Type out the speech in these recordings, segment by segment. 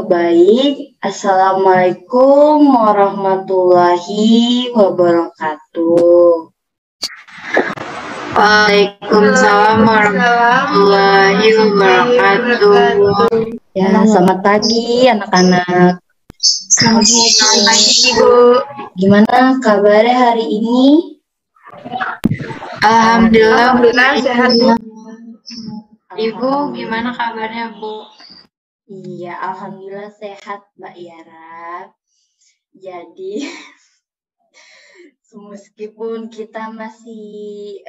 baik. Assalamualaikum warahmatullahi wabarakatuh. Waalaikumsalam warahmatullahi wabarakatuh. Ya, selamat pagi anak-anak. Selamat pagi, Ibu. Gimana kabarnya hari ini? Alhamdulillah sehat, Bu. Ibu, gimana kabarnya, Bu? Iya, alhamdulillah sehat, Mbak Yara. Jadi, meskipun kita masih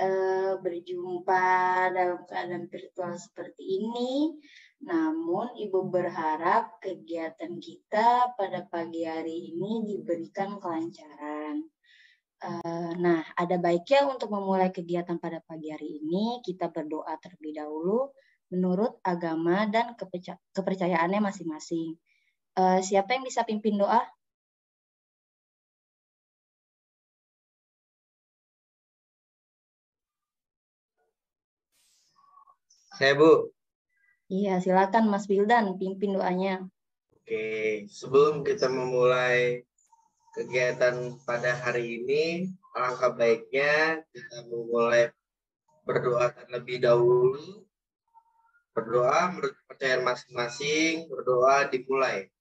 berjumpa dalam keadaan virtual seperti ini, namun Ibu berharap kegiatan kita pada pagi hari ini diberikan kelancaran. Nah, ada baiknya untuk memulai kegiatan pada pagi hari ini, kita berdoa terlebih dahulu menurut agama dan kepercayaannya masing-masing. Siapa yang bisa pimpin doa? Saya, Bu. Iya, silakan Mas Wildan pimpin doanya. Oke, sebelum kita memulai kegiatan pada hari ini, alangkah baiknya kita memulai berdoa terlebih dahulu. Berdoa menurut kepercayaan masing-masing, berdoa dimulai.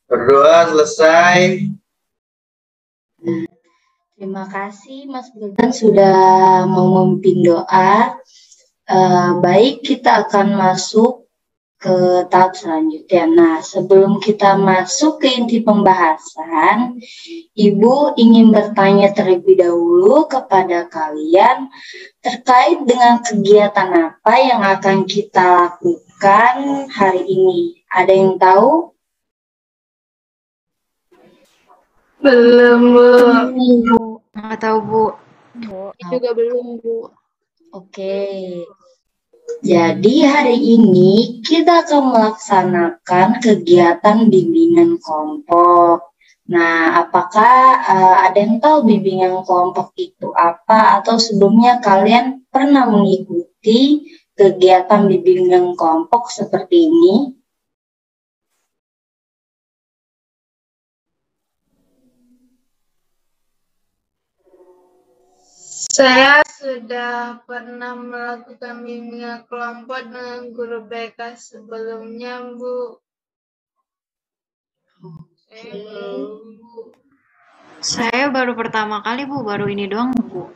Berdoa selesai. Terima kasih Mas Wildan sudah mau memimpin doa. Baik, kita akan masuk ke tahap selanjutnya. Nah, sebelum kita masuk ke inti pembahasan, Ibu ingin bertanya terlebih dahulu kepada kalian terkait dengan kegiatan apa yang akan kita lakukan hari ini. Ada yang tahu? Belum, Bu. Nggak tahu, Bu. Juga belum, Bu. Oke. Jadi hari ini kita akan melaksanakan kegiatan bimbingan kelompok. Nah, apakah ada yang tahu bimbingan kelompok itu apa? Atau sebelumnya kalian pernah mengikuti kegiatan bimbingan kelompok seperti ini? Saya sudah pernah melakukan bimbingan kelompok dengan guru BK sebelumnya, Bu. Saya baru pertama kali, Bu. Baru ini doang, Bu.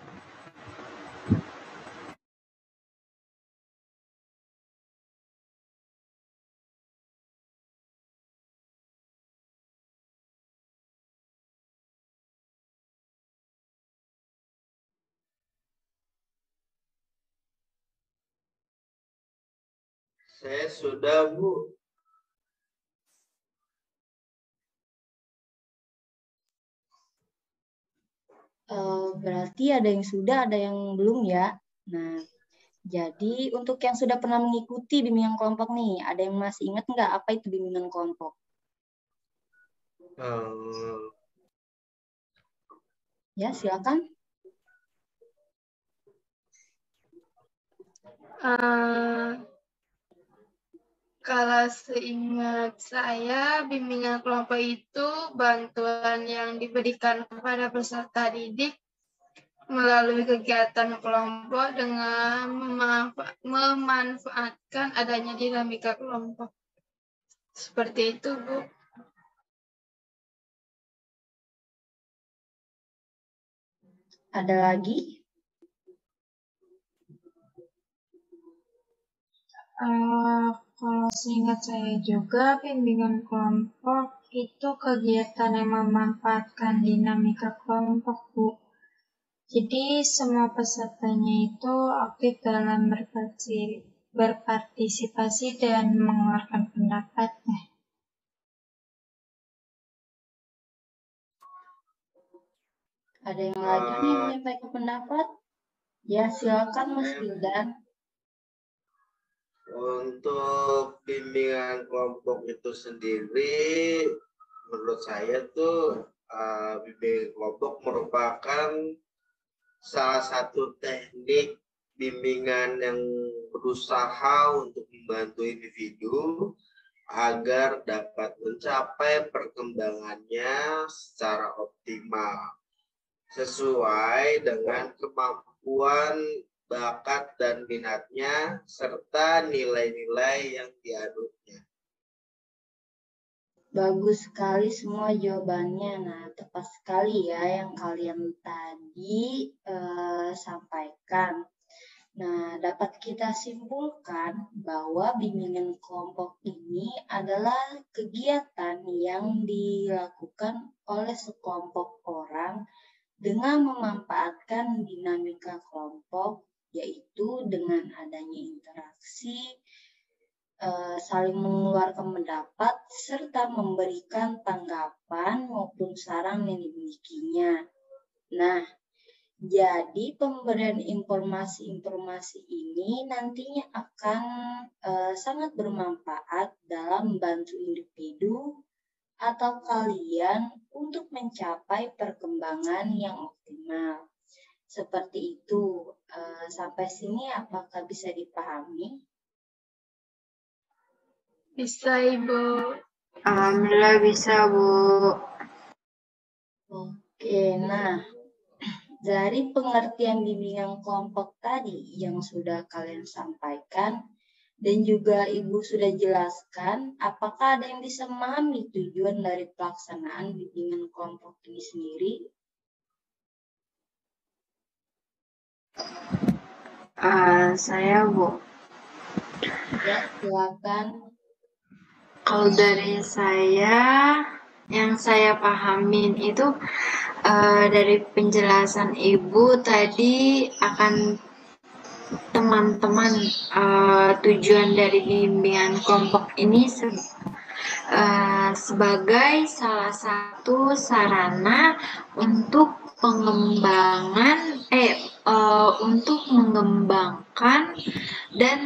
Saya sudah, Bu. Berarti ada yang sudah, ada yang belum ya. Nah, jadi untuk yang sudah pernah mengikuti bimbingan kelompok nih, ada yang masih ingat nggak apa itu bimbingan kelompok? Ya, silakan. Kalau seingat saya, bimbingan kelompok itu bantuan yang diberikan kepada peserta didik melalui kegiatan kelompok dengan memanfaatkan adanya dinamika kelompok. Seperti itu, Bu. Ada lagi? Kalau seingat saya juga, bimbingan kelompok itu kegiatan yang memanfaatkan dinamika kelompok, Bu. Jadi semua pesertanya itu aktif dalam berpartisipasi dan mengeluarkan pendapatnya. Ada yang lagi nih menyampaikan pendapat? Ya, silakan Mas Wildan. Untuk bimbingan kelompok itu sendiri, menurut saya tuh bimbingan kelompok merupakan salah satu teknik bimbingan yang berusaha untuk membantu individu agar dapat mencapai perkembangannya secara optimal sesuai dengan kemampuan, bakat, dan minatnya serta nilai-nilai yang dianutnya. Bagus sekali semua jawabannya. Nah, tepat sekali ya yang kalian tadi sampaikan. Nah, dapat kita simpulkan bahwa bimbingan kelompok ini adalah kegiatan yang dilakukan oleh sekelompok orang dengan memanfaatkan dinamika kelompok, yaitu dengan adanya interaksi, saling mengeluarkan pendapat, serta memberikan tanggapan maupun saran yang dimilikinya. Nah, jadi pemberian informasi-informasi ini nantinya akan sangat bermanfaat dalam membantu individu atau kalian untuk mencapai perkembangan yang optimal. Seperti itu. Sampai sini apakah bisa dipahami? Bisa, Ibu. Alhamdulillah bisa, Bu. Oke, nah dari pengertian bimbingan kelompok tadi yang sudah kalian sampaikan dan juga Ibu sudah jelaskan, apakah ada yang bisa memahami tujuan dari pelaksanaan bimbingan kelompok ini sendiri? Saya, Bu. Ya, silakan. Kalau dari saya, yang saya pahamin itu dari penjelasan Ibu tadi akan teman-teman tujuan dari bimbingan kelompok ini sebagai salah satu sarana untuk pengembangan untuk mengembangkan dan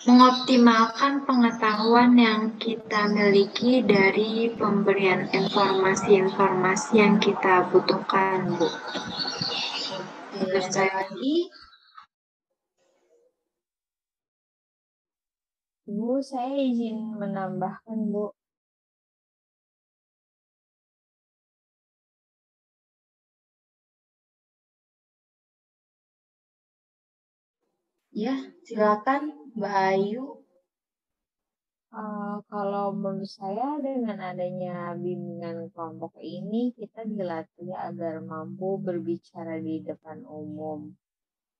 mengoptimalkan pengetahuan yang kita miliki dari pemberian informasi-informasi yang kita butuhkan, Bu. Oke, ada lagi? Bu, saya izin menambahkan, Bu. Ya, silakan Mbak Ayu. Kalau menurut saya dengan adanya bimbingan kelompok ini kita dilatih agar mampu berbicara di depan umum.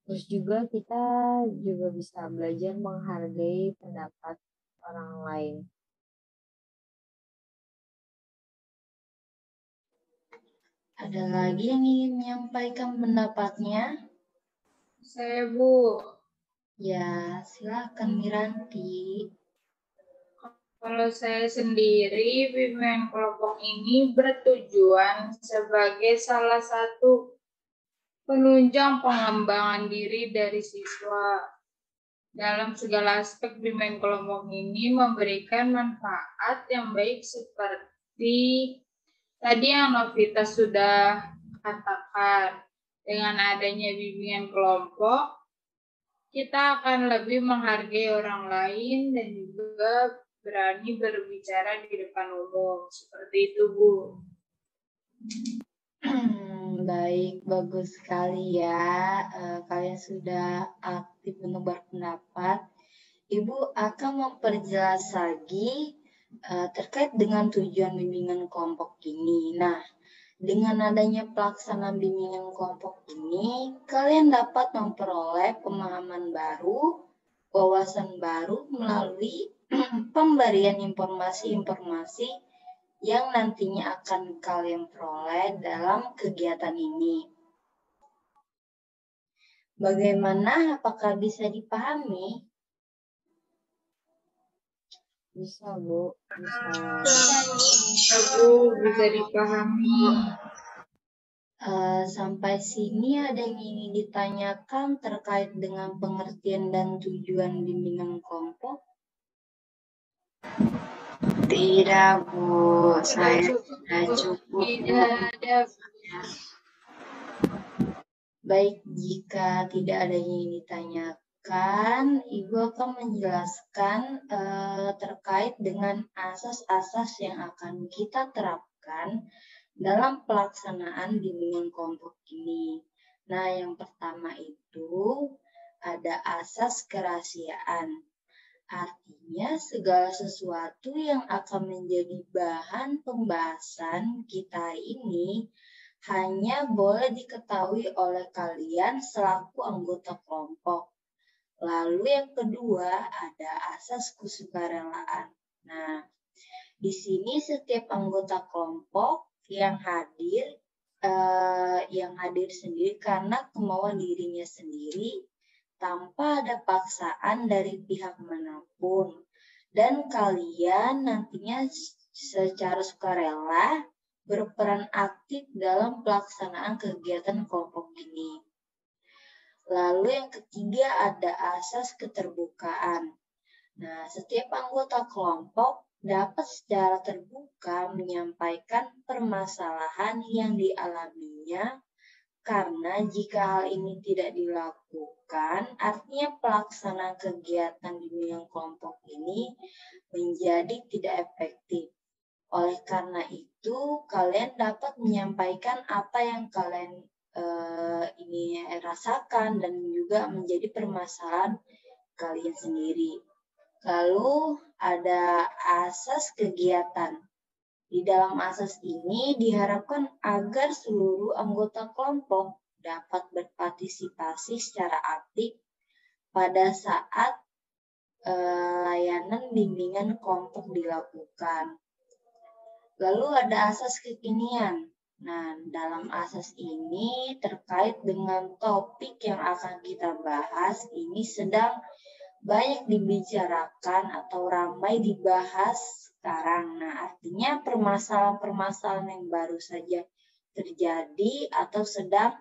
Terus juga kita juga bisa belajar menghargai pendapat orang lain. Ada lagi yang ingin menyampaikan pendapatnya? Saya, Bu. Ya, silakan Miranti. Kalau saya sendiri, bimbingan kelompok ini bertujuan sebagai salah satu penunjang pengembangan diri dari siswa. Dalam segala aspek, bimbingan kelompok ini memberikan manfaat yang baik seperti tadi yang Novita sudah katakan. Dengan adanya bimbingan kelompok, kita akan lebih menghargai orang lain dan juga berani berbicara di depan umum. Seperti itu, Bu. Baik, bagus sekali ya. Kalian sudah aktif untuk berpendapat. Ibu akan memperjelas lagi terkait dengan tujuan bimbingan kelompok ini. Nah, dengan adanya pelaksanaan bimbingan kelompok ini, kalian dapat memperoleh pemahaman baru, wawasan baru melalui pemberian informasi-informasi yang nantinya akan kalian peroleh dalam kegiatan ini. Bagaimana? Apakah bisa dipahami? Bisa, Bu. Bisa, Bu. Bisa dipahami. Sampai sini ada yang ingin ditanyakan terkait dengan pengertian dan tujuan bimbingan kelompok? Tidak, Bu. Saya sudah Bu. cukup, Bu. Tidak ada. Baik, jika tidak ada yang ditanyakan, Ibu akan menjelaskan terkait dengan asas-asas yang akan kita terapkan dalam pelaksanaan bimbingan kelompok ini. Nah, yang pertama itu ada asas kerahasiaan. Artinya segala sesuatu yang akan menjadi bahan pembahasan kita ini hanya boleh diketahui oleh kalian selaku anggota kelompok. Lalu yang kedua ada asas kesukarelaan. Nah, di sini setiap anggota kelompok yang hadir sendiri karena kemauan dirinya sendiri tanpa ada paksaan dari pihak manapun. Dan kalian nantinya secara sukarela berperan aktif dalam pelaksanaan kegiatan kelompok ini. Lalu yang ketiga ada asas keterbukaan. Nah, setiap anggota kelompok dapat secara terbuka menyampaikan permasalahan yang dialaminya, karena jika hal ini tidak dilakukan, artinya pelaksanaan kegiatan bimbingan kelompok ini menjadi tidak efektif. Oleh karena itu, kalian dapat menyampaikan apa yang kalian ini rasakan dan juga menjadi permasalahan kalian sendiri. Lalu ada asas kegiatan. Di dalam asas ini diharapkan agar seluruh anggota kelompok dapat berpartisipasi secara aktif pada saat layanan bimbingan kelompok dilakukan. Lalu ada asas kekinian. Nah, dalam asas ini terkait dengan topik yang akan kita bahas ini sedang banyak dibicarakan atau ramai dibahas sekarang. Nah, artinya permasalahan-permasalahan yang baru saja terjadi atau sedang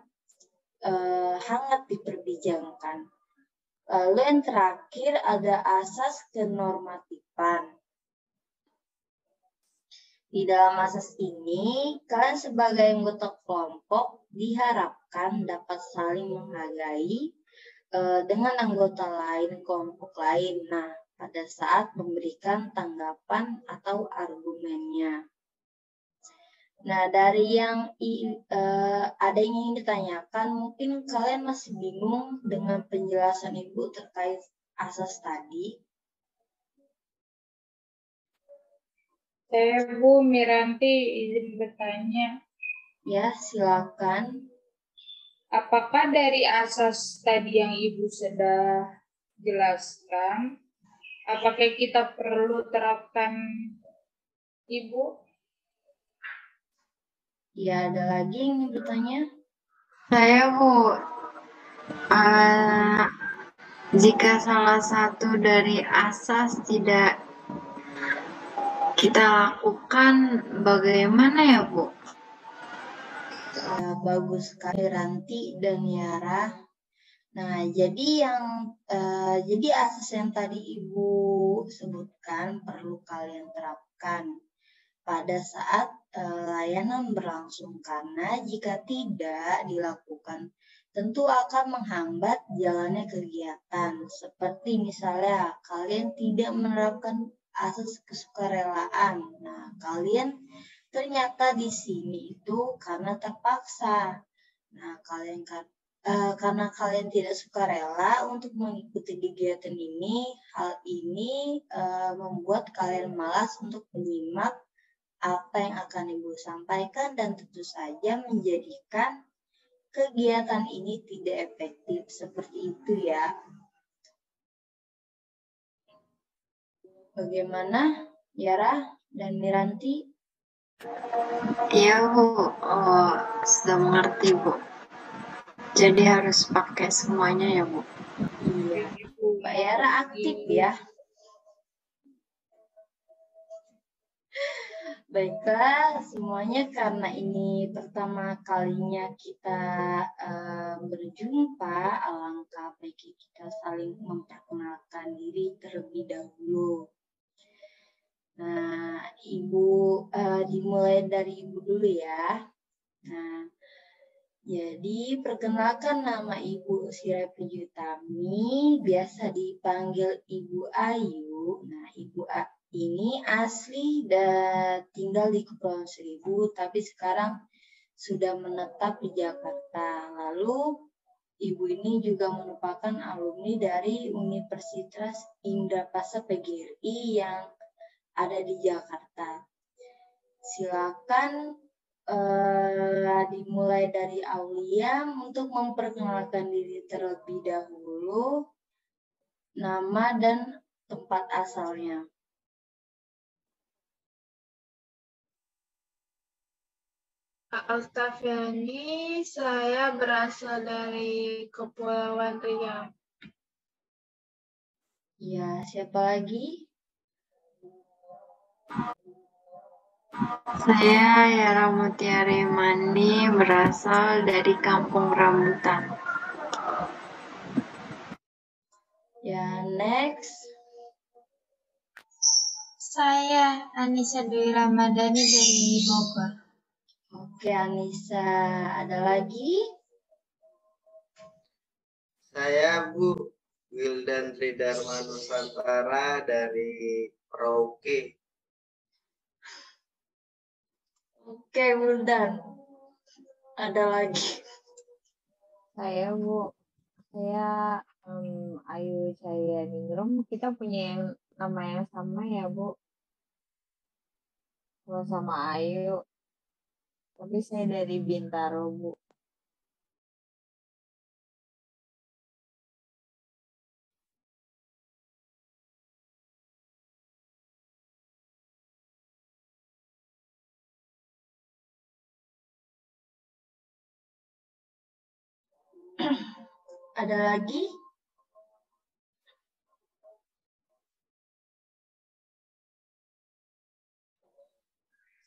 hangat diperbincangkan. Lalu yang terakhir ada asas kenormatifan. Di dalam asas ini, kalian sebagai anggota kelompok diharapkan dapat saling menghargai dengan anggota lain kelompok lain. Nah, pada saat memberikan tanggapan atau argumennya. Nah, dari yang ada yang ingin ditanyakan, mungkin kalian masih bingung dengan penjelasan Ibu terkait asas tadi. Saya Bu Miranti izin bertanya. Ya, silakan. Apakah dari asas tadi yang Ibu sudah jelaskan, apakah kita perlu terapkan Ibu? Ya, ada lagi yang ingin bertanya? Saya, Bu, jika salah satu dari asas tidak kita lakukan, bagaimana ya, Bu? Ya, bagus sekali Ranti dan Yara. Nah, jadi asas yang tadi Ibu sebutkan perlu kalian terapkan pada saat layanan berlangsung, karena jika tidak dilakukan tentu akan menghambat jalannya kegiatan. Seperti misalnya kalian tidak menerapkan asas kesukarelaan. Nah, kalian ternyata di sini itu karena terpaksa. Nah, karena kalian tidak sukarela untuk mengikuti kegiatan ini, hal ini membuat kalian malas untuk menyimak apa yang akan Ibu sampaikan dan tentu saja menjadikan kegiatan ini tidak efektif. Seperti itu ya. Bagaimana Yara dan Miranti? Iya, Bu. Sudah mengerti, Bu. Jadi harus pakai semuanya ya, Bu. Iya. Mbak Yara aktif ya. Baiklah, semuanya karena ini pertama kalinya kita berjumpa, alangkah baiknya kita saling memperkenalkan diri terlebih dahulu. Nah, Ibu dimulai dari Ibu dulu ya. Nah, jadi perkenalkan nama Ibu Sirapi Utami, biasa dipanggil Ibu Ayu. Nah, Ibu ini asli dan tinggal di Kepulauan Seribu, tapi sekarang sudah menetap di Jakarta. Lalu Ibu ini juga merupakan alumni dari Universitas Indrapasa PGRI yang ada di Jakarta. Silakan dimulai dari Aulia untuk memperkenalkan diri terlebih dahulu, nama dan tempat asalnya. Altafiani, saya berasal dari Kepulauan Riau. Ya, siapa lagi? Saya Yara Mutiara Mani, berasal dari Kampung Rambutan. Ya, next. Saya Anissa Dwi Ramadhani dari Bogor. Oke, Anissa. Ada lagi? Saya Bu Wildan Tridarma Nusantara dari Merauke. Oke, Wildan. Ada lagi? Saya Bu, saya Ayu Cahaya Ningrum. Kita punya nama yang sama ya Bu, sama Ayu. Tapi saya dari Bintaro Bu. Ada lagi?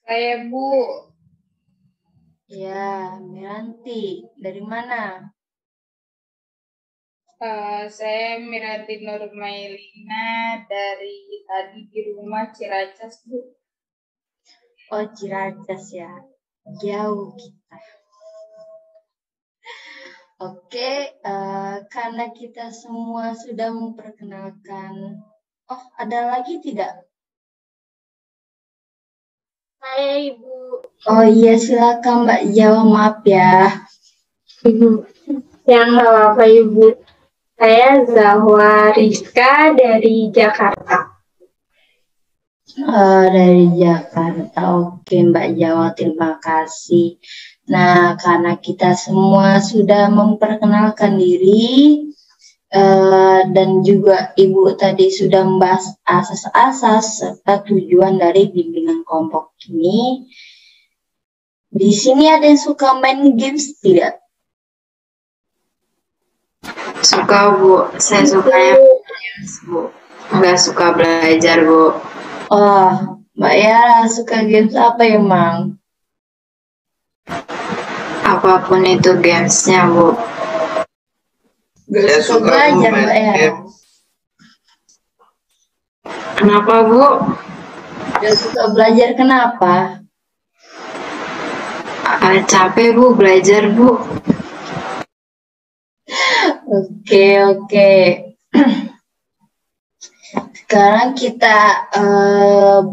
Saya Bu. Ya, Miranti. Dari mana? Saya Miranti Nurmailina dari tadi di rumah Ciracas Bu. Oh, Ciracas ya. Jauh kita. Oke, karena kita semua sudah memperkenalkan. Oh, ada lagi tidak? Saya Ibu. Oh iya, silakan Mbak jawab, maaf ya. Yang nggak apa-apa Ibu. Saya Zahwa Rizka dari Jakarta. Dari Jakarta. Oke, Mbak Jawa, terima kasih. Nah, karena kita semua sudah memperkenalkan diri dan juga Ibu tadi sudah membahas asas-asas serta tujuan dari bimbingan kelompok ini. Di sini ada yang suka main games tidak? Suka Bu, saya sukanya games Bu, nggak suka belajar Bu. Oh, Mbak Yara suka games apa emang? Apapun itu gamesnya Bu. Gak Saya suka suka belajar main Mbak Yara. game. Kenapa Bu? Gak suka belajar kenapa? Capek Bu belajar Bu. Oke. Sekarang kita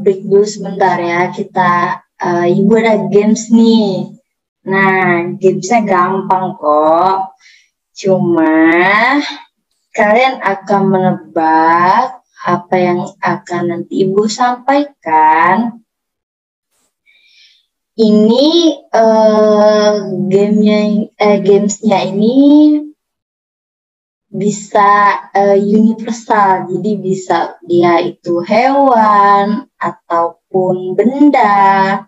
break dulu sebentar ya. Ibu ada games nih. Nah, gamesnya gampang kok. Cuma kalian akan menebak apa yang akan nanti Ibu sampaikan. Ini gamesnya ini bisa universal, jadi bisa dia itu hewan ataupun benda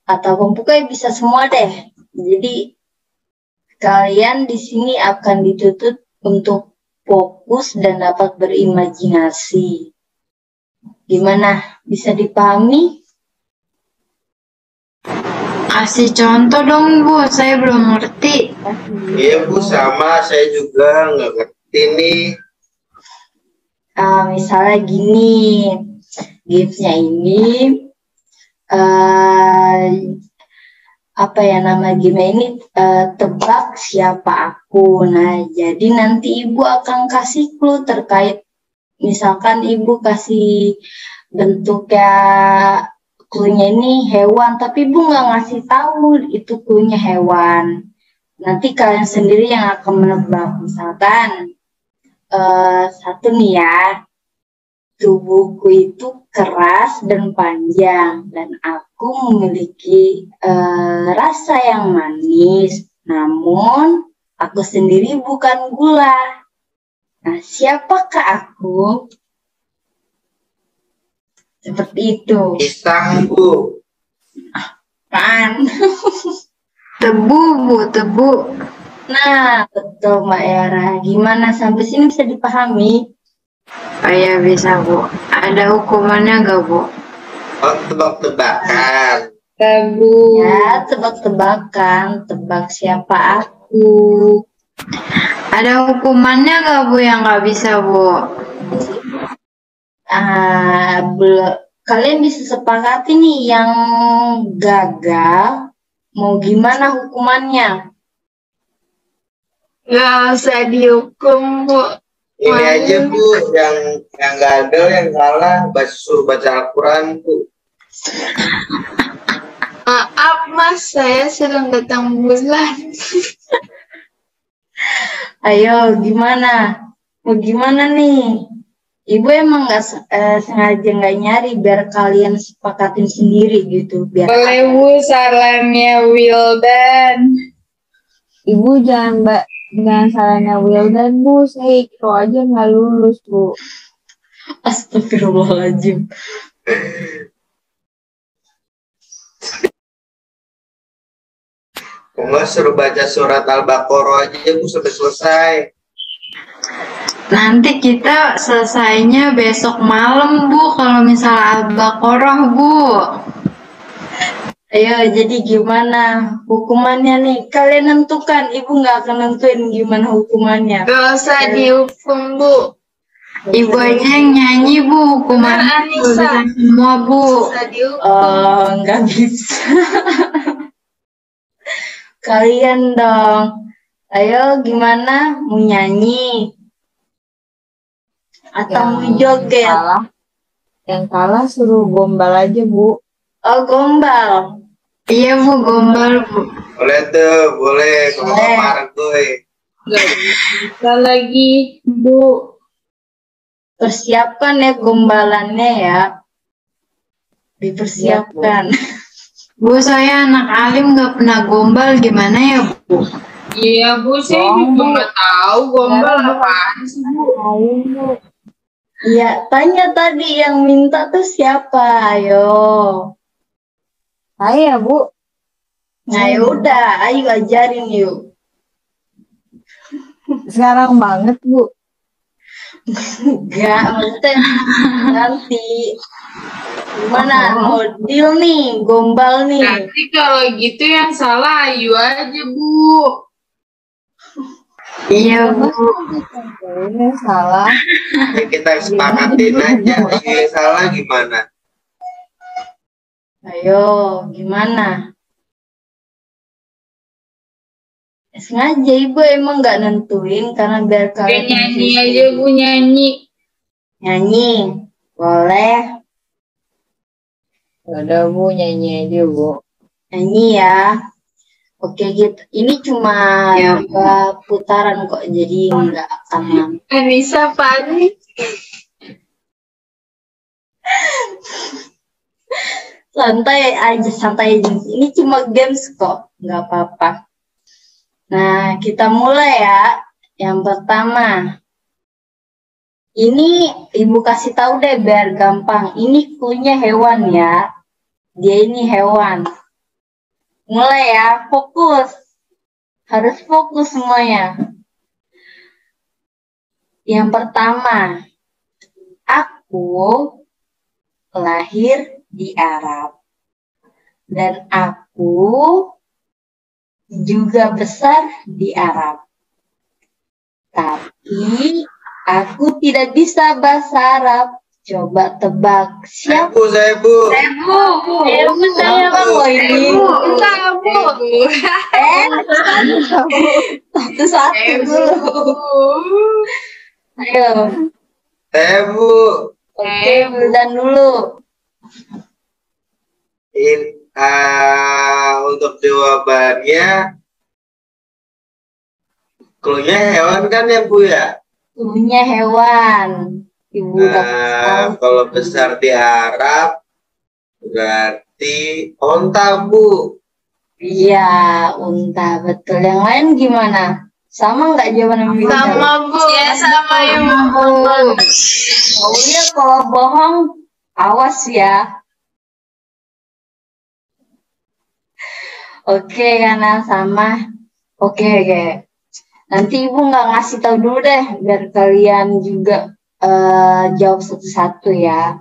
ataupun pokoknya bisa semua deh. Jadi kalian di sini akan dituntut untuk fokus dan dapat berimajinasi. Gimana? Bisa dipahami? Kasih contoh dong Bu, saya belum ngerti. Iya Bu, sama saya juga nggak ngerti nih. Misalnya gini, Gamesnya ini apa ya nama game ini, tebak siapa aku. Nah, jadi nanti ibu akan kasih clue terkait, misalkan ibu kasih bentuknya, clue-nya ini hewan, tapi ibu nggak ngasih tahu itu clue-nya hewan. Nanti kalian sendiri yang akan menebak. Misalkan satu nih ya, tubuhku itu keras dan panjang, dan aku memiliki rasa yang manis, namun aku sendiri bukan gula. Nah, siapakah aku? Seperti itu. Pisang, Bu. Kan? Tebu, Bu, tebu. Nah, betul Mbak Yara. Gimana sampai sini bisa dipahami? Oh iya bisa, Bu. Ada hukumannya nggak, Bu? Oh, tebak-tebakan. Tabu. Ya, tebak-tebakan. Tebak siapa aku. Ada hukumannya nggak, Bu, yang nggak bisa, Bu? Kalian bisa sepakati nih yang gagal mau gimana hukumannya. Nggak usah dihukum, Bu. Ini aja, Bu, yang gagal, yang salah, suruh baca Al-Quran, Bu. Maaf, Mas. Saya sedang datang bulan. Ayo, gimana? Mau gimana nih? Ibu emang nggak sengaja nggak nyari biar kalian sepakatin sendiri gitu. Biar Boleh Bu sarannya Wildan. Ibu jangan salahnya Wildan, Bu. Saya ikro aja nggak lulus, Bu. Astagfirullahaladzim. Kok nggak suruh baca surat Al-Baqarah aja, Bu, sampai selesai. Nanti kita selesainya besok malam, Bu, kalau misal Al-Baqarah, Bu. Ayo, jadi gimana hukumannya nih? Kalian nentukan. Ibu nggak akan nentuin gimana hukumannya. Nggak usah dihukum, Bu. Ibu aja yang nyanyi, Bu. Hukuman Anissa. semua, Bu. Nggak usah dihukum. Nggak bisa. Kalian dong. Ayo, gimana? Mau nyanyi? Atau mau joget? Yang kalah suruh gombal aja, Bu. Oh, gombal. Iya, Bu, gombal, Bu. Boleh tuh, boleh. Kalau Boleh. marah gue. Gak bisa lagi Bu. Persiapkan ya gombalannya ya. Dipersiapkan. Bu, saya anak alim nggak pernah gombal, gimana ya, Bu? Iya Bu, saya juga nggak tahu gombal apaan sih Bu. Iya, tanya tadi yang minta tuh siapa? Ayo. Saya, Bu. Nah, yaudah, ayo ajarin yuk. Sekarang banget, Bu. Enggak, maksudnya nanti. Gimana? Mau deal nih, gombal nih. Nanti kalau gitu yang salah Ayu aja Bu. Iya, Bu. Ini salah. Ya, kita sepakatin aja. Yang salah gimana? Ayo, gimana? Sengaja ibu emang nggak nentuin karena biar Kayak kalian nyanyi aja Bu, nyanyi. nyanyi. Boleh Udah, Bu, nyanyi aja, Bu. nyanyi ya. Oke gitu. Ini cuma Ya. 2 putaran kok, jadi nggak akan lama. Anissa panik. Santai aja, santai aja. Ini cuma games kok, nggak apa-apa. Nah, kita mulai ya. Yang pertama, ini ibu kasih tahu deh biar gampang. Ini clue-nya hewan ya. Dia ini hewan. Mulai ya, fokus. Harus fokus semuanya. Yang pertama, aku lahir di Arab. Dan aku juga besar di Arab. Tapi aku tidak bisa bahasa Arab. Coba tebak. Saya Siapa? Bu. Saya Bang loh ini. Satu-satu dulu. Ayo. Saya Bu. Oke, Wildan dulu. Untuk jawabannya, clue-nya hewan kan ya Bu ya? Clue-nya hewan. Ibu dapat tahu. Kalau besar di Arab, berarti onta Bu. Iya, unta betul. Yang lain gimana? Sama nggak jawaban Wildan? Sama Bu. Ya sama Ibu. Oh iya, kalau bohong, awas ya. Oke, karena sama. Oke. Nanti Ibu nggak ngasih tahu dulu deh, biar kalian juga jawab satu-satu ya.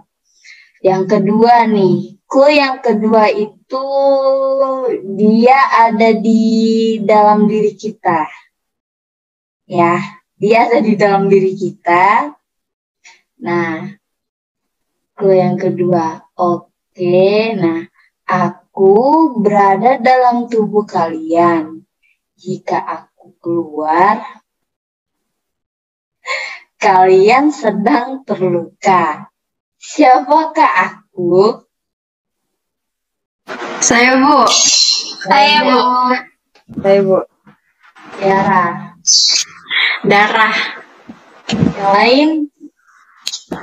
Yang kedua nih, clue yang kedua itu dia ada di dalam diri kita. Ya, dia ada di dalam diri kita. Nah, clue yang kedua. Oke, nah, aku berada dalam tubuh kalian. Jika aku keluar, kalian sedang terluka. Siapakah aku? Saya Bu. Saya Bu. Saya Bu. Tiara. Darah. Yang lain?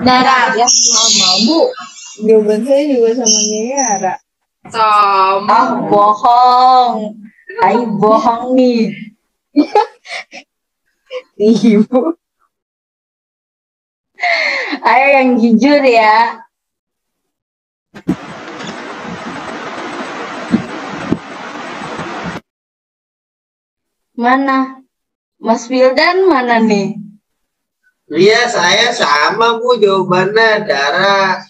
Darah. Ya, sama Bu. Jawaban saya juga sama Yara. Sama. Ah, bohong. Ayo bohong nih. Ibu. Ayo yang jujur ya. Mana? Mas Wildan mana nih? Iya, saya sama Bu, jawabannya darah.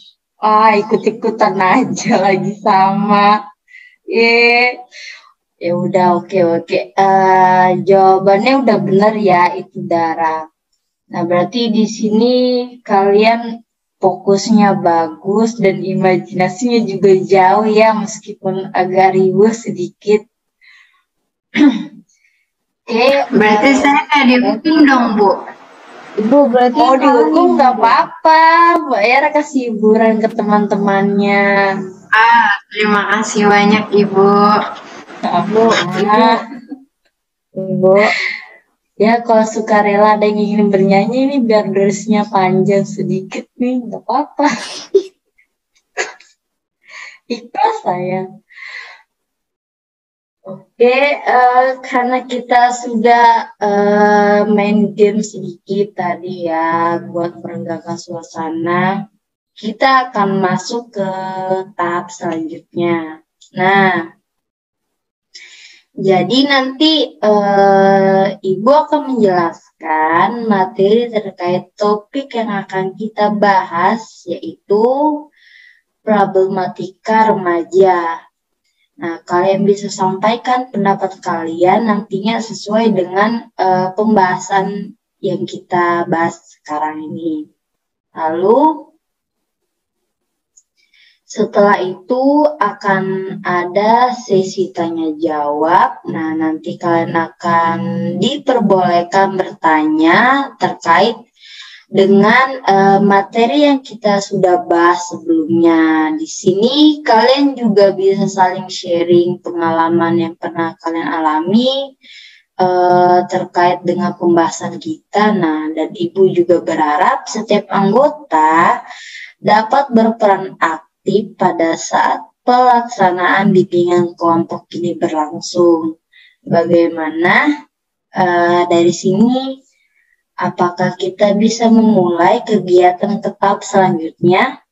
Ah, ikut-ikutan aja lagi sama. Ya udah, oke. Jawabannya udah bener ya, itu darah. Nah, berarti di sini kalian fokusnya bagus dan imajinasinya juga jauh ya, meskipun agak riuh sedikit. Oke. Berarti saya nggak dihukum dong Bu. Ibu berarti Mau dihukum nggak apa-apa, Mbak Yara kasih hiburan ke teman-temannya. Terima kasih banyak Ibu. Ibu. Ya, kalau suka rela ada yang ingin bernyanyi ini biar durasinya panjang sedikit nih, nggak apa-apa. Ikhlas saya. Oke, karena kita sudah main game sedikit tadi ya, buat merenggakan suasana, kita akan masuk ke tahap selanjutnya. Nah, jadi nanti Ibu akan menjelaskan materi terkait topik yang akan kita bahas, yaitu problematika remaja. Nah, kalian bisa sampaikan pendapat kalian nantinya sesuai dengan pembahasan yang kita bahas sekarang ini. Lalu, setelah itu akan ada sesi tanya jawab. Nah, nanti kalian akan diperbolehkan bertanya terkait dengan materi yang kita sudah bahas sebelumnya. Di sini kalian juga bisa saling sharing pengalaman yang pernah kalian alami terkait dengan pembahasan kita. Nah, dan Ibu juga berharap setiap anggota dapat berperan aktif pada saat pelaksanaan bimbingan kelompok ini berlangsung. Bagaimana dari sini? Apakah kita bisa memulai kegiatan tetap selanjutnya?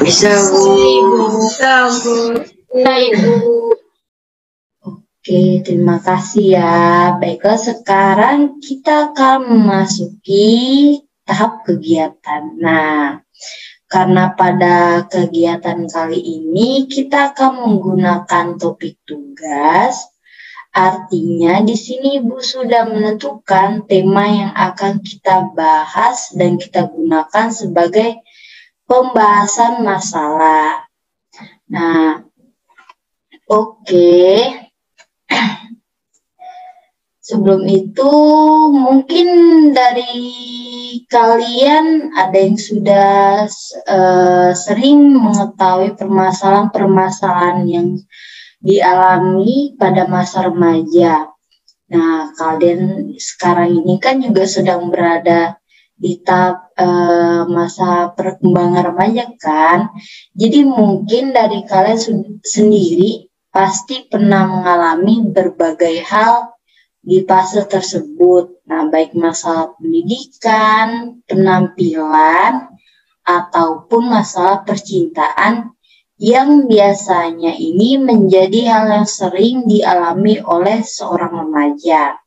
Bisa Bu. Oke, terima kasih ya. Baiklah, sekarang kita akan memasuki tahap kegiatan. Nah, karena pada kegiatan kali ini kita akan menggunakan topik tugas Artinya di sini Ibu sudah menentukan tema yang akan kita bahas dan kita gunakan sebagai pembahasan masalah. Nah, oke. Sebelum itu mungkin dari kalian ada yang sudah sering mengetahui permasalahan-permasalahan yang dialami pada masa remaja. Nah, kalian sekarang ini kan juga sedang berada di tahap masa perkembangan remaja kan. Jadi mungkin dari kalian sendiri pasti pernah mengalami berbagai hal di fase tersebut. Nah, baik masalah pendidikan, penampilan, ataupun masalah percintaan yang biasanya ini menjadi hal yang sering dialami oleh seorang remaja.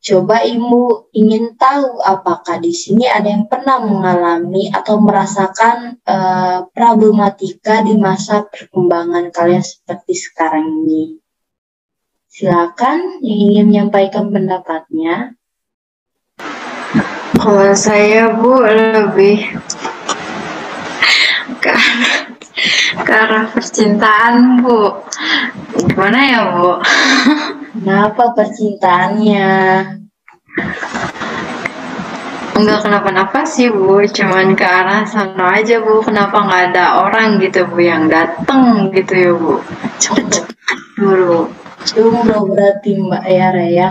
Coba Ibu ingin tahu apakah di sini ada yang pernah mengalami atau merasakan problematika di masa perkembangan kalian seperti sekarang ini. Silakan yang ingin menyampaikan pendapatnya. Kalau saya Bu lebih ke arah percintaan Bu. Gimana ya Bu? Kenapa percintaannya? Enggak kenapa-napa sih Bu, cuman ke arah sana aja Bu. Kenapa nggak ada orang gitu Bu yang dateng gitu ya Bu? Cepet-cepet dulu. Jomblo berarti Mbak Yara ya.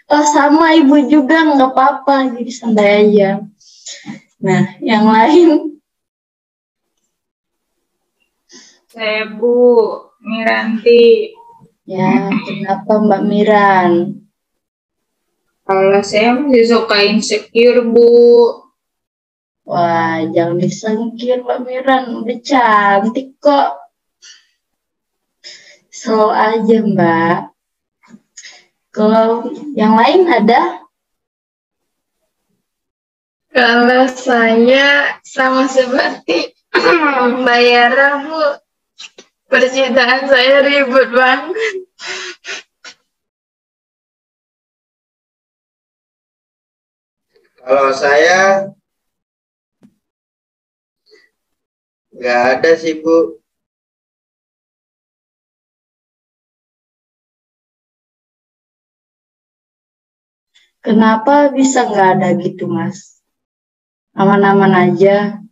Oh sama Ibu juga nggak apa-apa, jadi santai aja. Nah, yang lain? Saya Bu Miranti. Ya, kenapa Mbak Miran? Kalau saya masih suka insecure Bu. Wah, jangan disengkir Mbak Miran, udah cantik kok. Slow aja Mbak. Kalau yang lain ada? Kalau saya sama seperti Mbak Yara, Bu. Percintaan saya ribut banget. Kalau saya nggak ada sih Bu. Kenapa bisa nggak ada gitu Mas? Aman-aman aja.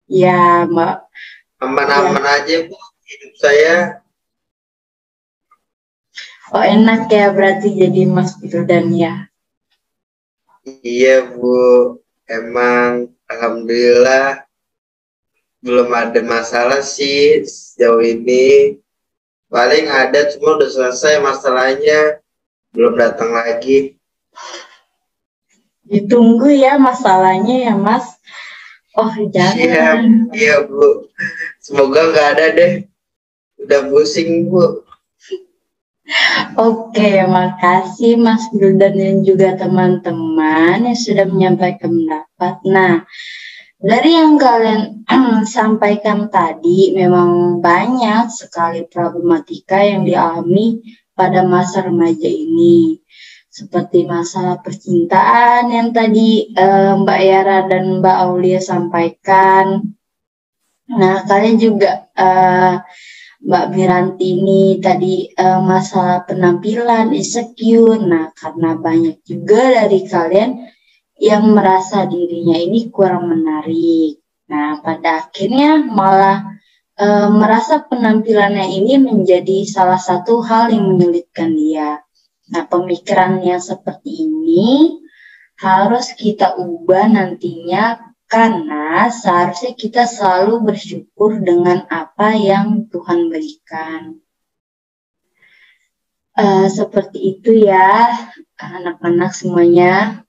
Ya Mbak. Aman-aman aja Bu hidup saya. Oh enak ya berarti jadi Mas Wildan ya. Iya Bu, emang alhamdulillah belum ada masalah sih sejauh ini. Paling ada cuma udah selesai masalahnya, belum datang lagi. Ditunggu ya masalahnya ya Mas. Oh Iya, jangan. iya Bu. Semoga nggak ada deh. Udah pusing Bu. Oke, makasih Mas Wildan dan juga teman-teman yang sudah menyampaikan pendapat. Nah, dari yang kalian sampaikan tadi memang banyak sekali problematika yang dialami pada masa remaja ini. Seperti masalah percintaan yang tadi Mbak Yara dan Mbak Aulia sampaikan. Nah, kalian juga Mbak Miranti ini tadi masalah penampilan, insecure. Nah, karena banyak juga dari kalian yang merasa dirinya ini kurang menarik. Nah, pada akhirnya malah merasa penampilannya ini menjadi salah satu hal yang menyulitkan dia. Nah, pemikiran yang seperti ini harus kita ubah nantinya karena seharusnya kita selalu bersyukur dengan apa yang Tuhan berikan. Seperti itu ya, anak-anak semuanya.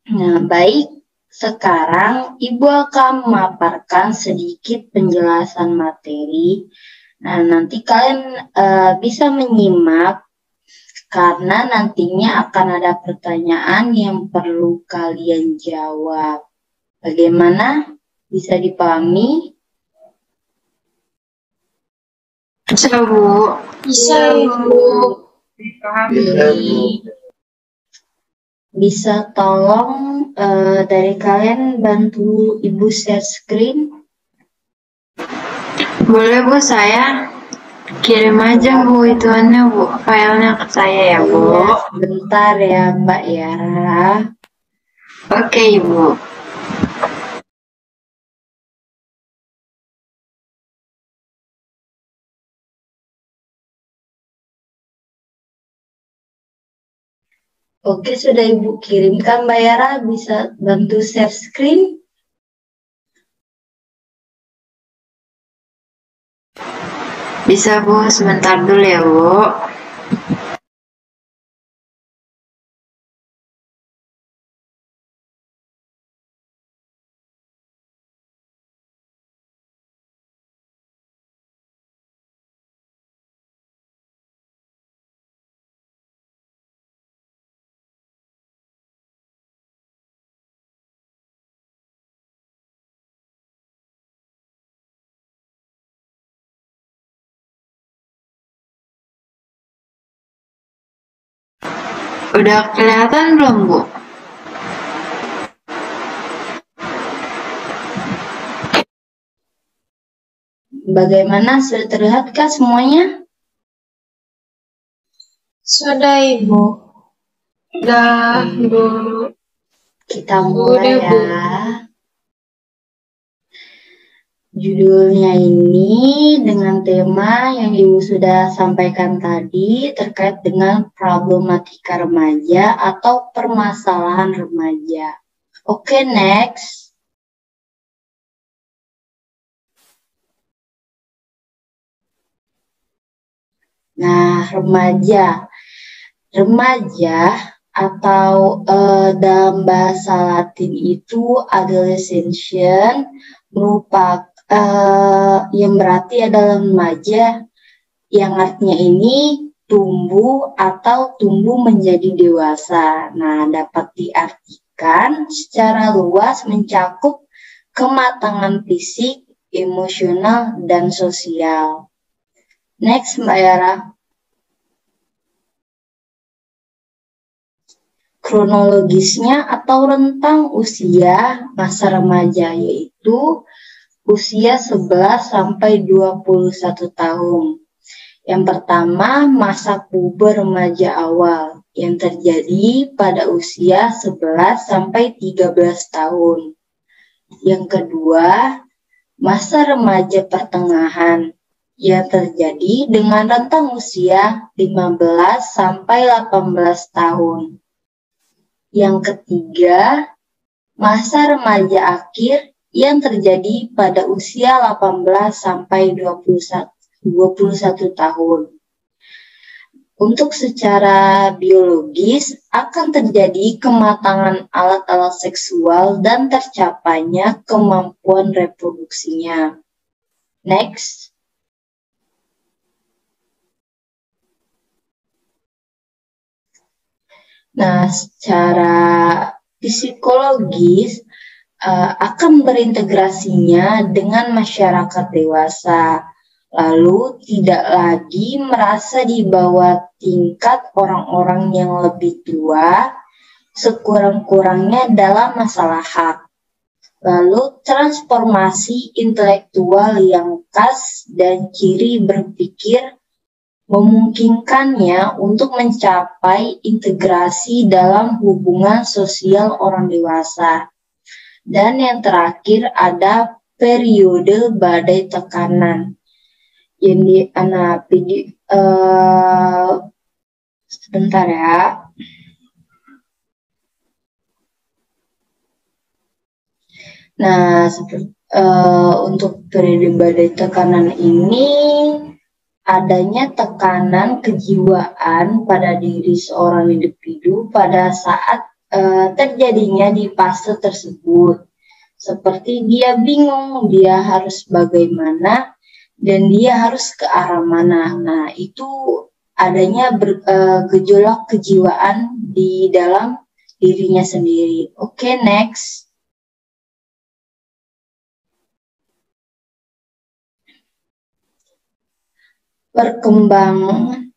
Nah, baik. Sekarang Ibu akan memaparkan sedikit penjelasan materi. Nah, nanti kalian bisa menyimak karena nantinya akan ada pertanyaan yang perlu kalian jawab. Bagaimana? Bisa dipahami? Bisa, Bu. Bisa, Ibu. Dipahami. Bisa, Bu. Bisa tolong dari kalian bantu Ibu share screen? Boleh, Bu, saya kirim aja, Bu, ituannya, Bu. Filenya ke saya ya, Bu. Iya, sebentar ya Mbak Yara. Oke, Ibu. Oke, sudah Ibu kirimkan Mbak Yara. Bisa bantu share screen? Bisa, Bu. Sebentar dulu ya, Bu. Udah kelihatan belum, Bu? Bagaimana? Sudah terlihatkah semuanya? Sudah, Ibu. Udah, Bu. Kita mulai Udah, Bu. ya. Judulnya ini dengan tema yang Ibu sudah sampaikan tadi terkait dengan problematika remaja atau permasalahan remaja. Oke, next. Nah, remaja. Remaja atau dalam bahasa Latin itu adolescence merupakan yang berarti adalah remaja, yang artinya ini tumbuh atau tumbuh menjadi dewasa. Nah, dapat diartikan secara luas mencakup kematangan fisik, emosional, dan sosial. Next, Mbak Yara. Kronologisnya atau rentang usia masa remaja yaitu usia 11 sampai 21 tahun. Yang pertama, masa puber remaja awal yang terjadi pada usia 11 sampai 13 tahun. Yang kedua, masa remaja pertengahan yang terjadi dengan rentang usia 15 sampai 18 tahun. Yang ketiga, masa remaja akhir yang terjadi pada usia 18 sampai 21 tahun. Untuk secara biologis akan terjadi kematangan alat-alat seksual dan tercapainya kemampuan reproduksinya. Next. Nah, secara psikologis akan berintegrasinya dengan masyarakat dewasa, lalu tidak lagi merasa di bawah tingkat orang-orang yang lebih tua, sekurang-kurangnya dalam masalah hak. Lalu transformasi intelektual yang khas dan ciri berpikir memungkinkannya untuk mencapai integrasi dalam hubungan sosial orang dewasa. Dan yang terakhir ada periode badai tekanan. Yang sebentar ya. Nah, untuk periode badai tekanan ini adanya tekanan kejiwaan pada diri seorang individu pada saat terjadinya di fase tersebut. Seperti dia bingung, dia harus bagaimana, dan dia harus ke arah mana. Nah, itu adanya gejolak kejiwaan di dalam dirinya sendiri. Oke, next. perkembangan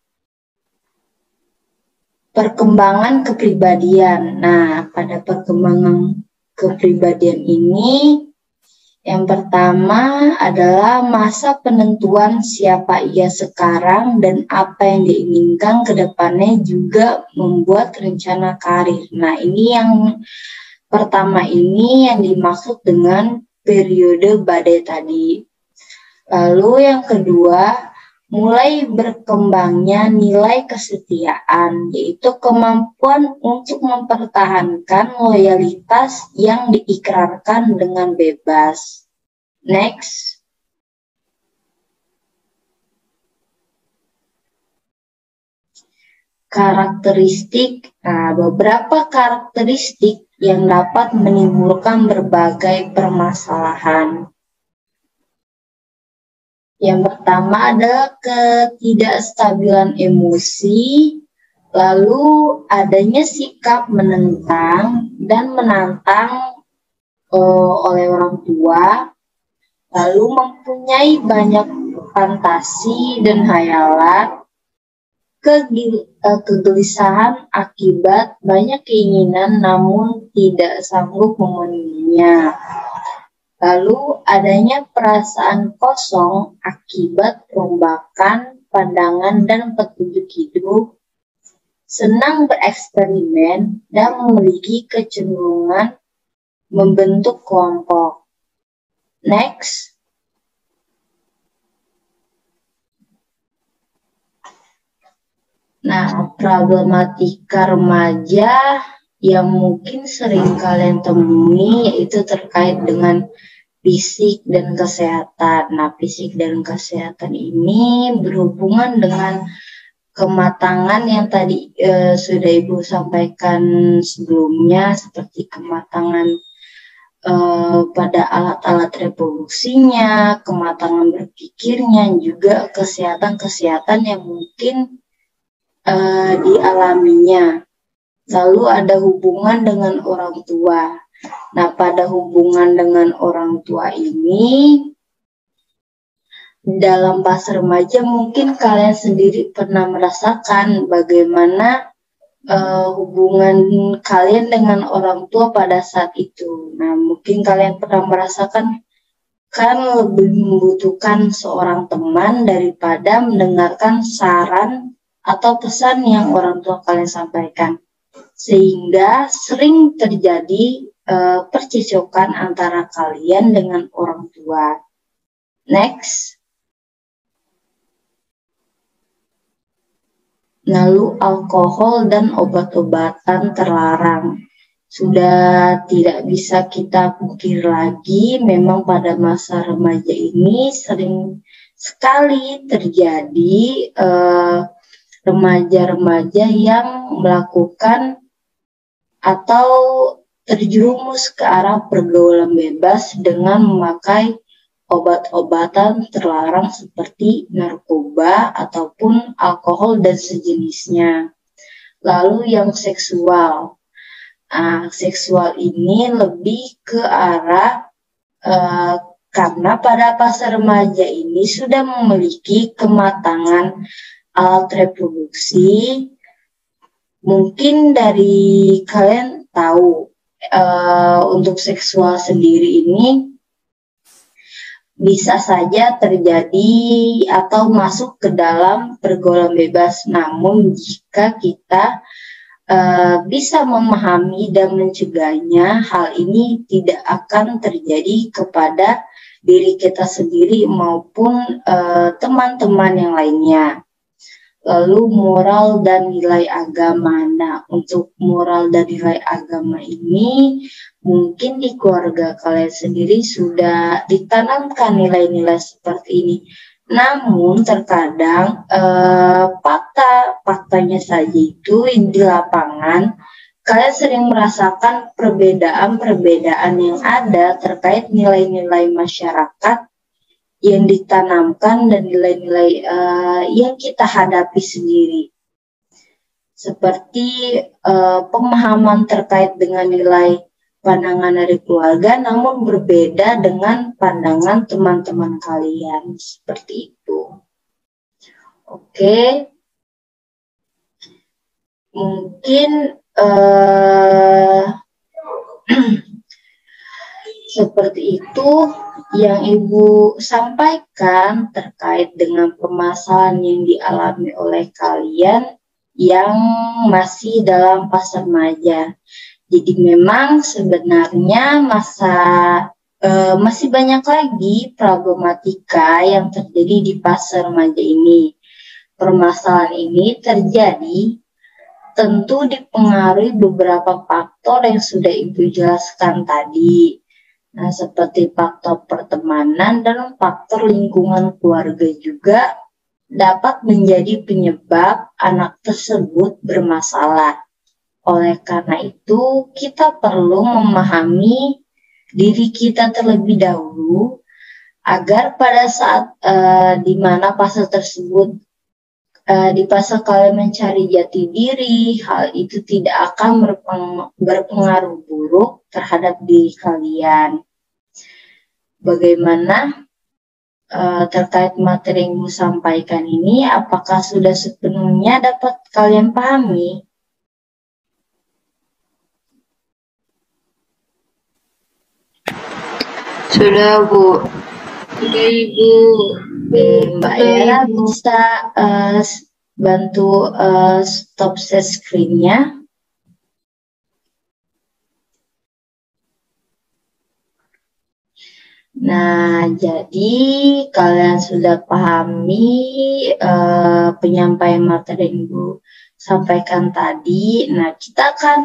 kepribadian. Nah, pada perkembangan kepribadian ini, yang pertama adalah masa penentuan siapa ia sekarang dan apa yang diinginkan ke depannya, juga membuat rencana karir. Nah, ini yang pertama ini yang dimaksud dengan periode badai tadi. Lalu yang kedua, mulai berkembangnya nilai kesetiaan, yaitu kemampuan untuk mempertahankan loyalitas yang diikrarkan dengan bebas. Next. Karakteristik. Nah, beberapa karakteristik yang dapat menimbulkan berbagai permasalahan. Yang pertama adalah ketidakstabilan emosi, lalu adanya sikap menentang dan menantang oleh orang tua, lalu mempunyai banyak fantasi dan hayalan, kegelisahan akibat banyak keinginan namun tidak sanggup memenuhinya. Lalu adanya perasaan kosong akibat perombakan pandangan dan petunjuk hidup, senang bereksperimen dan memiliki kecenderungan membentuk kelompok. Next. Nah, problematika remaja yang mungkin sering kalian temui yaitu terkait dengan fisik dan kesehatan. Nah, fisik dan kesehatan ini berhubungan dengan kematangan yang tadi sudah Ibu sampaikan sebelumnya, seperti kematangan pada alat-alat reproduksinya, kematangan berpikirnya, juga kesehatan-kesehatan yang mungkin dialaminya. Lalu ada hubungan dengan orang tua. Nah, pada hubungan dengan orang tua ini, dalam fase remaja mungkin kalian sendiri pernah merasakan bagaimana hubungan kalian dengan orang tua pada saat itu. Nah, mungkin kalian pernah merasakan kan lebih membutuhkan seorang teman daripada mendengarkan saran atau pesan yang orang tua kalian sampaikan. Sehingga sering terjadi percecokan antara kalian dengan orang tua. Next. Lalu alkohol dan obat-obatan terlarang. Sudah tidak bisa kita pungkir lagi, memang pada masa remaja ini sering sekali terjadi remaja-remaja yang melakukan atau terjerumus ke arah pergaulan bebas dengan memakai obat-obatan terlarang seperti narkoba ataupun alkohol dan sejenisnya. Lalu yang seksual. Seksual ini lebih ke arah karena pada fase remaja ini sudah memiliki kematangan alat reproduksi. Mungkin dari kalian tahu untuk seksual sendiri ini bisa saja terjadi atau masuk ke dalam pergaulan bebas. Namun jika kita bisa memahami dan mencegahnya, hal ini tidak akan terjadi kepada diri kita sendiri maupun teman-teman yang lainnya. Lalu moral dan nilai agama. Nah, untuk moral dan nilai agama ini mungkin di keluarga kalian sendiri sudah ditanamkan nilai-nilai seperti ini. Namun terkadang faktanya saja itu di lapangan kalian sering merasakan perbedaan-perbedaan yang ada terkait nilai-nilai masyarakat yang ditanamkan dan nilai-nilai yang kita hadapi sendiri. Seperti pemahaman terkait dengan nilai pandangan dari keluarga, namun berbeda dengan pandangan teman-teman kalian. Seperti itu. Oke, mungkin seperti itu yang Ibu sampaikan terkait dengan permasalahan yang dialami oleh kalian yang masih dalam fase remaja. Jadi memang sebenarnya masih banyak lagi problematika yang terjadi di fase remaja ini. Permasalahan ini terjadi tentu dipengaruhi beberapa faktor yang sudah Ibu jelaskan tadi. Nah, seperti faktor pertemanan dan faktor lingkungan keluarga juga dapat menjadi penyebab anak tersebut bermasalah. Oleh karena itu, kita perlu memahami diri kita terlebih dahulu agar pada saat di mana fase tersebut di fase kalian mencari jati diri, hal itu tidak akan berpengaruh buruk terhadap diri kalian. Bagaimana terkait materi yang Ibu sampaikan ini, apakah sudah sepenuhnya dapat kalian pahami? Sudah, Bu. Sudah, Ibu. Mbak Yara bisa bantu stop share screen-nya. Nah, jadi kalian sudah pahami penyampaian materi yang Ibu sampaikan tadi. Nah, kita akan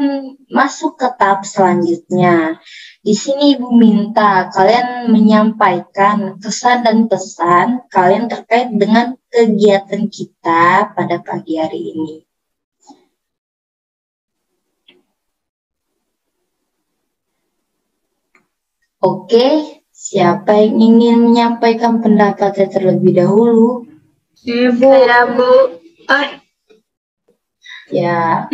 masuk ke tahap selanjutnya. Di sini Ibu minta kalian menyampaikan kesan dan pesan kalian terkait dengan kegiatan kita pada pagi hari ini. Oke, siapa yang ingin menyampaikan pendapatnya terlebih dahulu? Saya, Bu. Ya,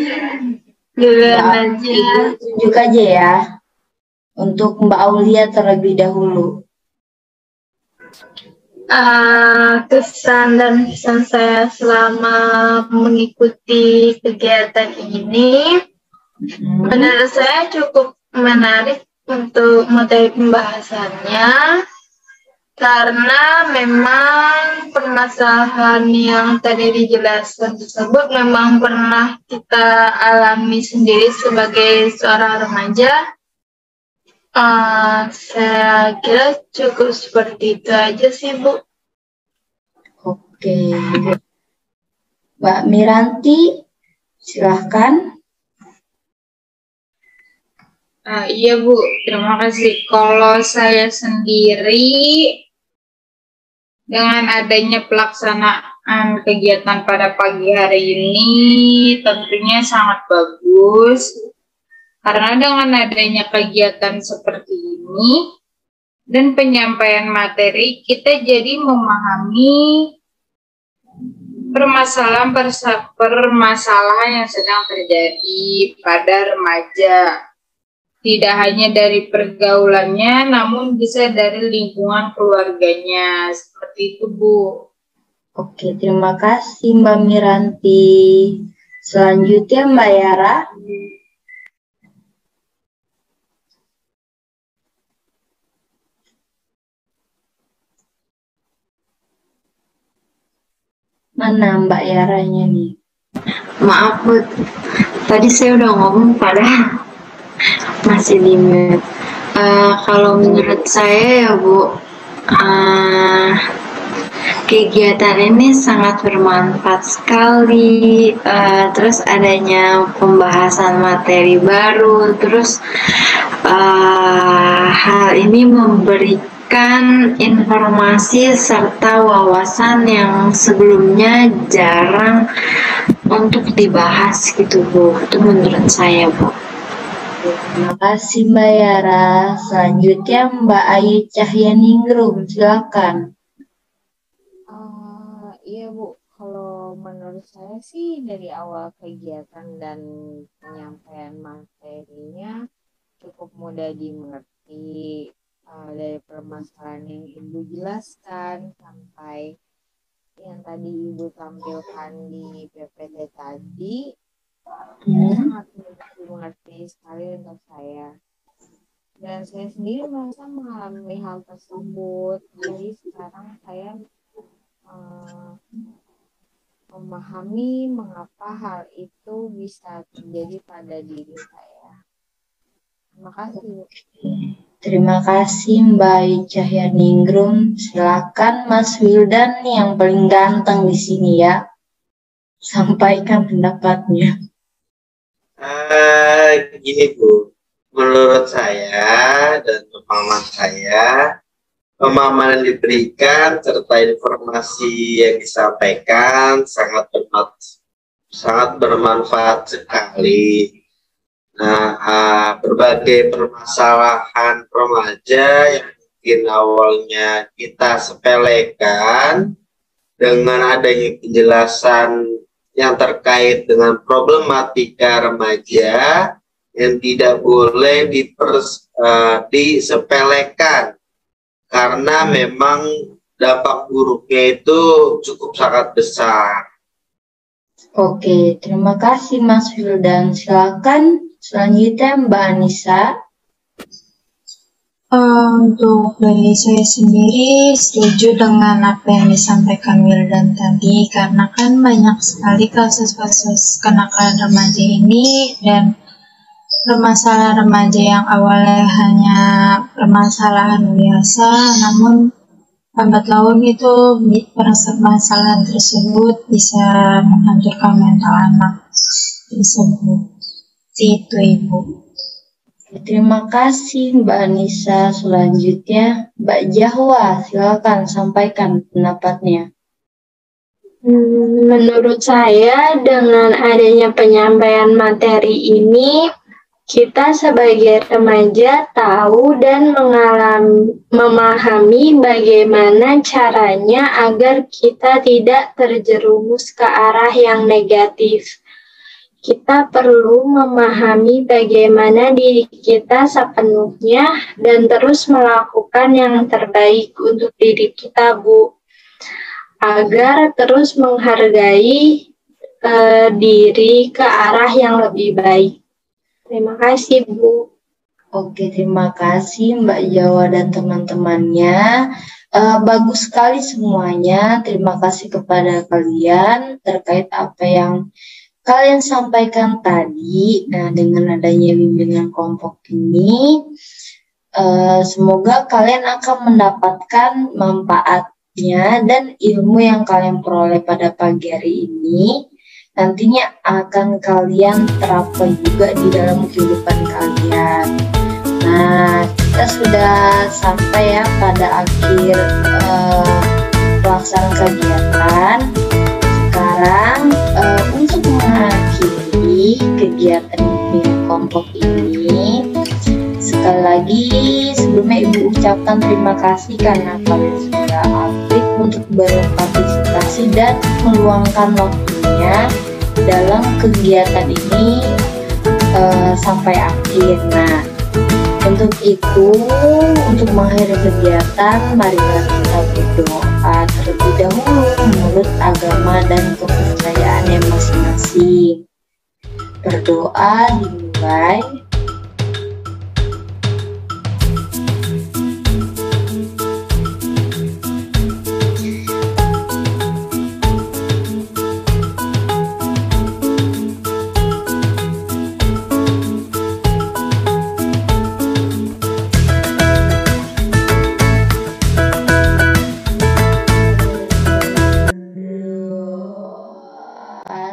Duluan Mbak, aja. Ibu tunjuk aja ya. Untuk Mbak Aulia terlebih dahulu. Kesan dan pesan saya selama mengikuti kegiatan ini, menurut saya cukup menarik untuk materi pembahasannya, karena memang permasalahan yang tadi dijelaskan tersebut memang pernah kita alami sendiri sebagai seorang remaja. Saya kira cukup seperti itu aja sih, Bu. Oke. Mbak Miranti, silahkan. Iya, Bu. Terima kasih. Kalau saya sendiri, dengan adanya pelaksanaan kegiatan pada pagi hari ini, tentunya sangat bagus. Karena dengan adanya kegiatan seperti ini dan penyampaian materi, kita jadi memahami permasalahan yang sedang terjadi pada remaja. Tidak hanya dari pergaulannya, namun bisa dari lingkungan keluarganya. Seperti itu, Bu. Oke, terima kasih Mbak Miranti. Selanjutnya Mbak Yara. Mana Mbak Yaranya nih? Maaf, Bu. Tadi saya udah ngomong padahal masih di mute. Kalau menurut saya ya, Bu, kegiatan ini sangat bermanfaat sekali. Terus adanya pembahasan materi baru, terus hal ini memberikan informasi serta wawasan yang sebelumnya jarang untuk dibahas gitu, Bu. Itu menurut saya, Bu. Terima kasih Mbak Yara. Selanjutnya Mbak Ayu Cahyaningrum, silakan. Iya, Bu. Kalau menurut saya sih dari awal kegiatan dan penyampaian materinya cukup mudah dimengerti, dari permasalahan yang Ibu jelaskan sampai yang tadi Ibu tampilkan di PPT tadi sangat mudah dimengerti sekali untuk saya. Dan saya sendiri merasa mengalami hal tersebut. Jadi sekarang saya memahami mengapa hal itu bisa terjadi pada diri saya. Terima kasih, Bu. Terima kasih Mbak Cahyaningrum. Silakan Mas Wildan nih yang paling ganteng di sini ya. Sampaikan pendapatnya. Gini Bu, menurut saya dan pemahaman saya, pemahaman yang diberikan serta informasi yang disampaikan sangat bermanfaat sekali. Nah, berbagai permasalahan remaja yang mungkin awalnya kita sepelekan, dengan adanya penjelasan yang terkait dengan problematika remaja yang tidak boleh disepelekan, karena memang dampak buruknya itu cukup sangat besar. Oke, terima kasih Mas Wildan. Silakan selanjutnya Mbak Anissa. Untuk dari saya sendiri setuju dengan apa yang disampaikan Wildan tadi, karena kan banyak sekali kasus-kasus kenakalan remaja ini, dan permasalahan remaja yang awalnya hanya permasalahan biasa, namun lambat laun itu permasalahan tersebut bisa menghancurkan mental anak tersebut. Itu Ibu. Terima kasih Mbak Anissa. Selanjutnya Mbak Jahwa, silakan sampaikan pendapatnya. Menurut saya dengan adanya penyampaian materi ini, kita sebagai remaja tahu dan memahami bagaimana caranya agar kita tidak terjerumus ke arah yang negatif. Kita perlu memahami bagaimana diri kita sepenuhnya dan terus melakukan yang terbaik untuk diri kita, Bu, agar terus menghargai diri ke arah yang lebih baik. Terima kasih, Bu. Oke, terima kasih Mbak Jawa dan teman-temannya. Bagus sekali semuanya. Terima kasih kepada kalian terkait apa yang kalian sampaikan tadi. Nah, dengan adanya bimbingan kelompok ini, semoga kalian akan mendapatkan manfaatnya dan ilmu yang kalian peroleh pada pagi hari ini nantinya akan kalian terapkan juga di dalam kehidupan kalian. Nah, kita sudah sampai ya pada akhir pelaksanaan kegiatan. Sekarang untuk mengakhiri kegiatan kelompok ini, sekali lagi sebelumnya Ibu ucapkan terima kasih karena kalian sudah aktif untuk berpartisipasi dan meluangkan waktunya dalam kegiatan ini sampai akhir. Nah, untuk itu, untuk mengakhiri kegiatan, marilah kita berdoa terlebih dahulu menurut agama dan kepercayaannya masing-masing. Berdoa dimulai.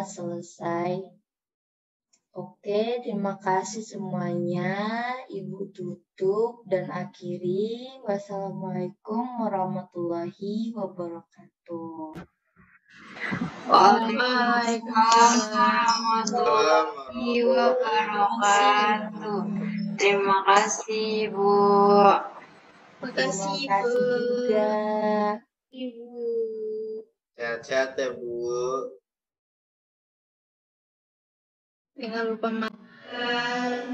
Selesai. Oke, terima kasih semuanya. Ibu tutup dan akhiri. Wassalamualaikum warahmatullahi wabarakatuh. Waalaikumsalam warahmatullahi wabarakatuh. Terima kasih, Bu. Makasih, Terima kasih Bu. juga. Ibu. Sehat-sehat ya Bu. Jangan lupa makan.